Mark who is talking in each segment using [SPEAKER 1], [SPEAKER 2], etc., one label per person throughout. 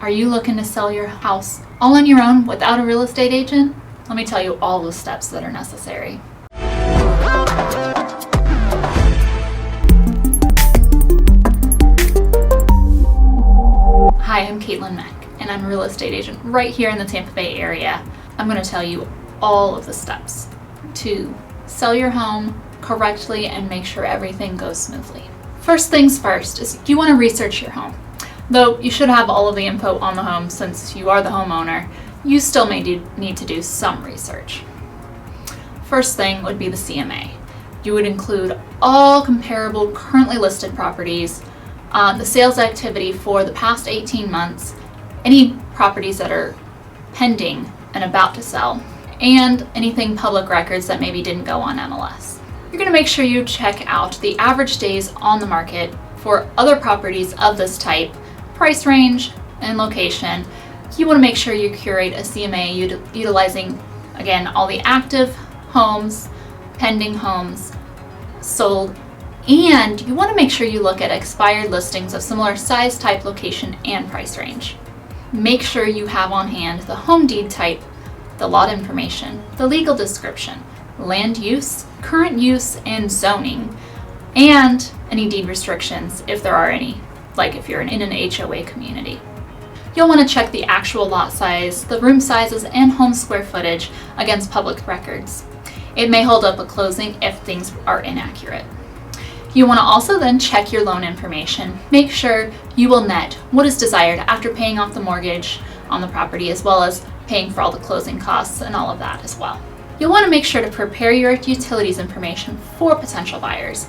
[SPEAKER 1] Are you looking to sell your house all on your own without a real estate agent? Let me tell you all the steps that are necessary. Hi, I'm Kaitlyn and I'm a real estate agent right here in the Tampa Bay area. I'm going to tell you all of the steps to sell your home correctly and make sure everything goes smoothly. First things first is you want to research your home. Though you should have all of the info on the home since you are the homeowner, you still may need to do some research. First thing would be the CMA. You would include all comparable currently listed properties, the sales activity for the past 18 months, any properties that are pending and about to sell, and anything public records that maybe didn't go on MLS. You're going to make sure you check out the average days on the market for other properties of this type, price range, and location. You want to make sure you curate a CMA utilizing, again, all the active homes, pending homes, sold, and you want to make sure you look at expired listings of similar size, type, location, and price range. Make sure you have on hand the home deed type, the lot information, the legal description, land use, current use, and zoning, and any deed restrictions if there are any, like if you're in an HOA community. You'll want to check the actual lot size, the room sizes, and home square footage against public records. It may hold up a closing if things are inaccurate. You want to also then check your loan information. Make sure you will net what is desired after paying off the mortgage on the property, as well as paying for all the closing costs and all of that as well. You'll want to make sure to prepare your utilities information for potential buyers.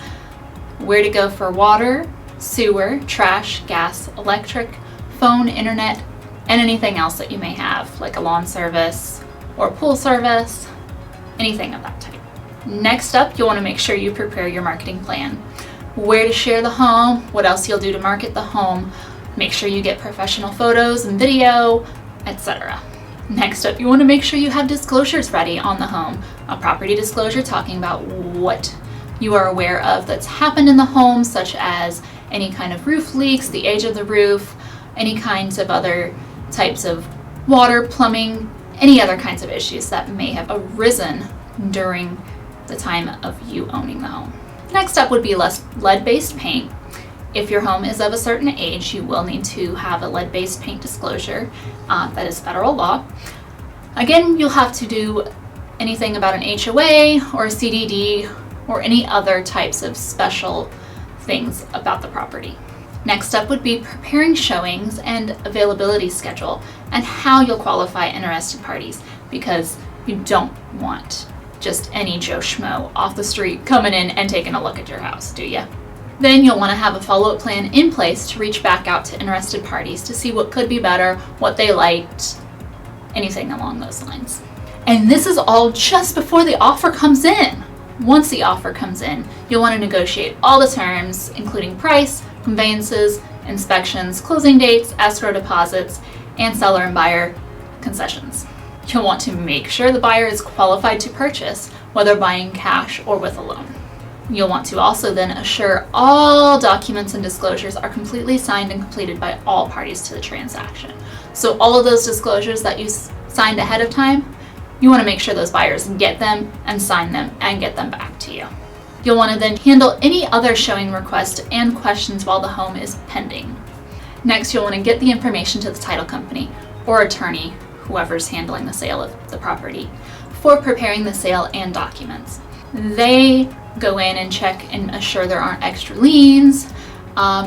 [SPEAKER 1] Where to go for water, sewer, trash, gas, electric, phone, internet, and anything else that you may have, like a lawn service or pool service, anything of that type. Next up, you'll want to make sure you prepare your marketing plan. Where to share the home, what else you'll do to market the home, make sure you get professional photos and video, etc. Next up, you want to make sure you have disclosures ready on the home. A property disclosure talking about what you are aware of that's happened in the home, such as any kind of roof leaks, the age of the roof, any kinds of other types of water, plumbing, any other kinds of issues that may have arisen during the time of you owning the home. Next up would be lead-based paint. If your home is of a certain age, you will need to have a lead-based paint disclosure. That is federal law. Again, you'll have to do anything about an HOA or a CDD or any other types of special things about the property. Next up would be preparing showings and availability schedule and how you'll qualify interested parties, because you don't want just any Joe Schmo off the street coming in and taking a look at your house, do you? Then you'll want to have a follow-up plan in place to reach back out to interested parties to see what could be better, what they liked, anything along those lines. And this is all just before the offer comes in. Once the offer comes in, you'll want to negotiate all the terms, including price, conveyances, inspections, closing dates, escrow deposits, and seller and buyer concessions. You'll want to make sure the buyer is qualified to purchase, whether buying cash or with a loan. You'll want to also then assure all documents and disclosures are completely signed and completed by all parties to the transaction. So all of those disclosures that you signed ahead of time, you want to make sure those buyers get them and sign them and get them back to you. You'll want to then handle any other showing requests and questions while the home is pending. Next, you'll want to get the information to the title company or attorney, whoever's handling the sale of the property, for preparing the sale and documents. They go in and check and assure there aren't extra liens,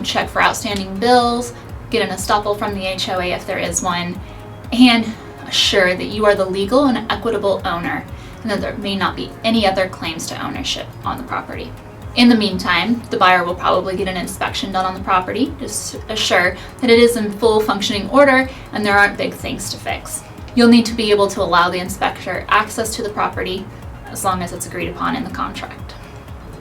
[SPEAKER 1] check for outstanding bills, get an estoppel from the HOA if there is one, and assure that you are the legal and equitable owner and that there may not be any other claims to ownership on the property. In the meantime, the buyer will probably get an inspection done on the property to assure that it is in full functioning order and there aren't big things to fix. You'll need to be able to allow the inspector access to the property as long as it's agreed upon in the contract.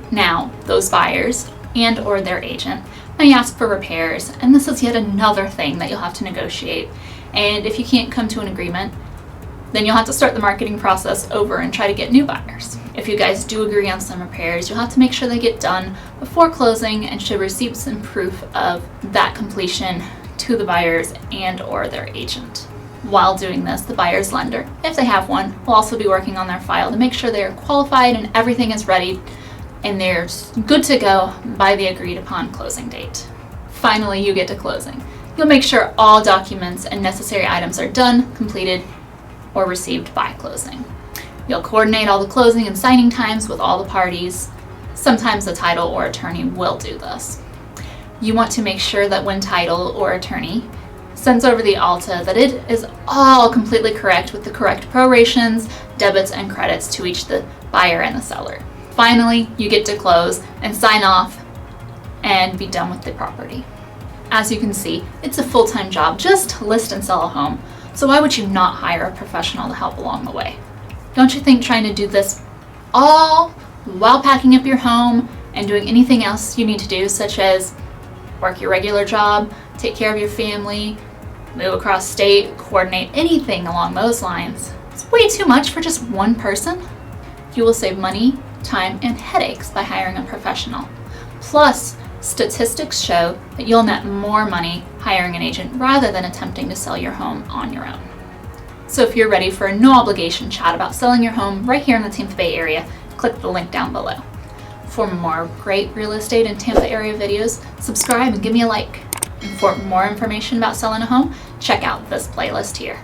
[SPEAKER 1] Now, those buyers and or their agent may ask for repairs, and this is yet another thing that you'll have to negotiate. And if you can't come to an agreement, then you'll have to start the marketing process over and try to get new buyers. If you guys do agree on some repairs, you'll have to make sure they get done before closing and show receipts and proof of that completion to the buyers and or their agent. While doing this, the buyer's lender, if they have one, will also be working on their file to make sure they are qualified and everything is ready and they're good to go by the agreed upon closing date. Finally, you get to closing. You'll make sure all documents and necessary items are done, completed, or received by closing. You'll coordinate all the closing and signing times with all the parties. Sometimes the title or attorney will do this. You want to make sure that when title or attorney sends over the ALTA that it is all completely correct with the correct prorations, debits, and credits to each the buyer and the seller. Finally, you get to close and sign off and be done with the property. As you can see, it's a full-time job just to list and sell a home, so why would you not hire a professional to help along the way? Don't you think trying to do this all while packing up your home and doing anything else you need to do, such as work your regular job, take care of your family, move across state, coordinate anything along those lines, it's way too much for just one person? You will save money, time, and headaches by hiring a professional. Plus, statistics show that you'll net more money hiring an agent rather than attempting to sell your home on your own. So if you're ready for a no obligation chat about selling your home right here in the Tampa Bay area, click the link down below. For more great real estate and Tampa area videos, subscribe and give me a like. And for more information about selling a home, check out this playlist here.